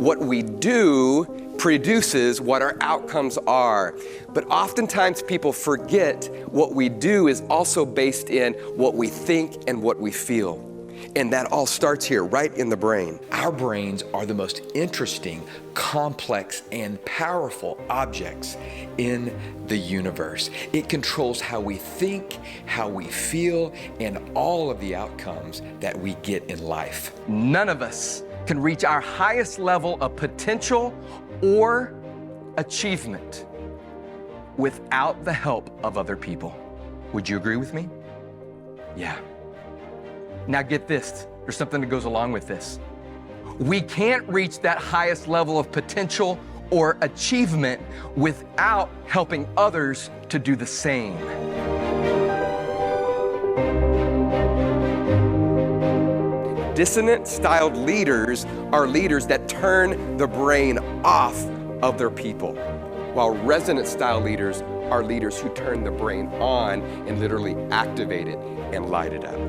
what we do produces what our outcomes are. But oftentimes people forget what we do is also based in what we think and what we feel. And that all starts here, right in the brain. Our brains are the most interesting, complex, and powerful objects in the universe. It controls how we think, how we feel, and all of the outcomes that we get in life. None of us can reach our highest level of potential or achievement without the help of other people. Would you agree with me? Yeah. Now get this, there's something that goes along with this. We can't reach that highest level of potential or achievement without helping others to do the same. Dissonant-styled leaders are leaders that turn the brain off of their people, while resonant-style leaders are leaders who turn the brain on and literally activate it and light it up.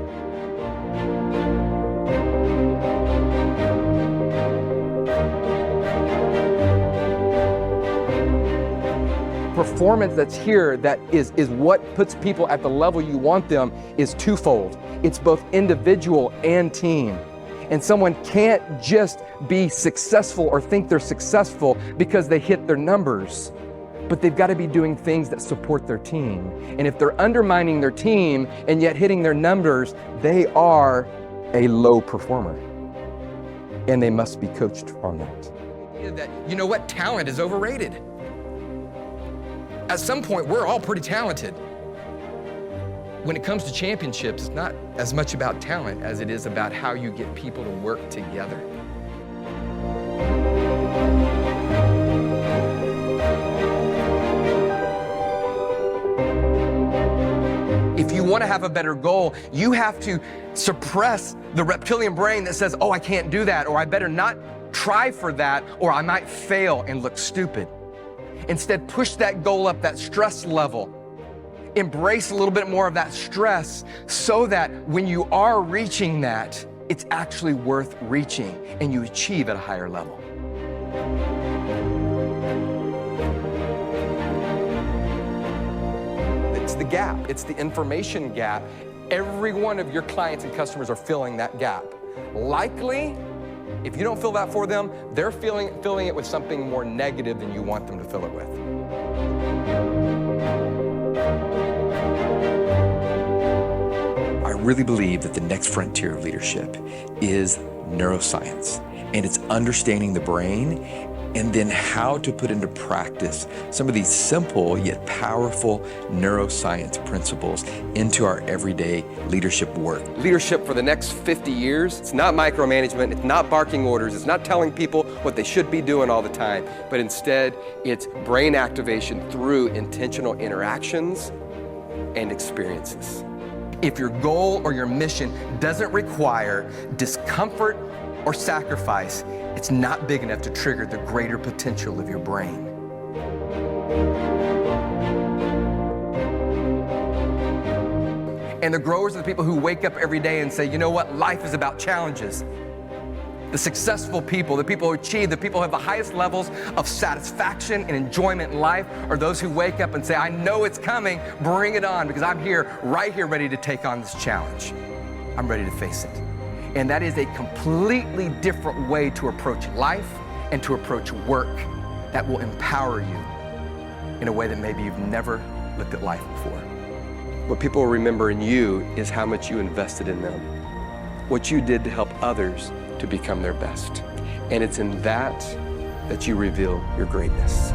Performance that's here that is what puts people at the level you want them is twofold. It's both individual and team. And someone can't just be successful or think they're successful because they hit their numbers, but they've got to be doing things that support their team. And if they're undermining their team and yet hitting their numbers, they are a low performer. And they must be coached on that. You know what? Talent is overrated. At some point, we're all pretty talented. When it comes to championships, it's not as much about talent as it is about how you get people to work together. If you want to have a better goal, you have to suppress the reptilian brain that says, oh, I can't do that, or I better not try for that, or I might fail and look stupid. Instead, push that goal up, that stress level. Embrace a little bit more of that stress so that when you are reaching that, it's actually worth reaching and you achieve at a higher level. It's the gap. It's the information gap. Every one of your clients and customers are filling that gap. Likely, if you don't fill that for them, they're filling it with something more negative than you want them to fill it with. I really believe that the next frontier of leadership is neuroscience, and it's understanding the brain and then how to put into practice some of these simple yet powerful neuroscience principles into our everyday leadership work. Leadership for the next 50 years, it's not micromanagement, it's not barking orders, it's not telling people what they should be doing all the time, but instead it's brain activation through intentional interactions and experiences. If your goal or your mission doesn't require discomfort or sacrifice, it's not big enough to trigger the greater potential of your brain. And the growers are the people who wake up every day and say, you know what, life is about challenges. The successful people, the people who achieve, the people who have the highest levels of satisfaction and enjoyment in life are those who wake up and say, I know it's coming, bring it on, because I'm here, right here, ready to take on this challenge. I'm ready to face it. And that is a completely different way to approach life and to approach work that will empower you in a way that maybe you've never looked at life before. What people will remember in you is how much you invested in them, what you did to help others to become their best. And it's in that that you reveal your greatness.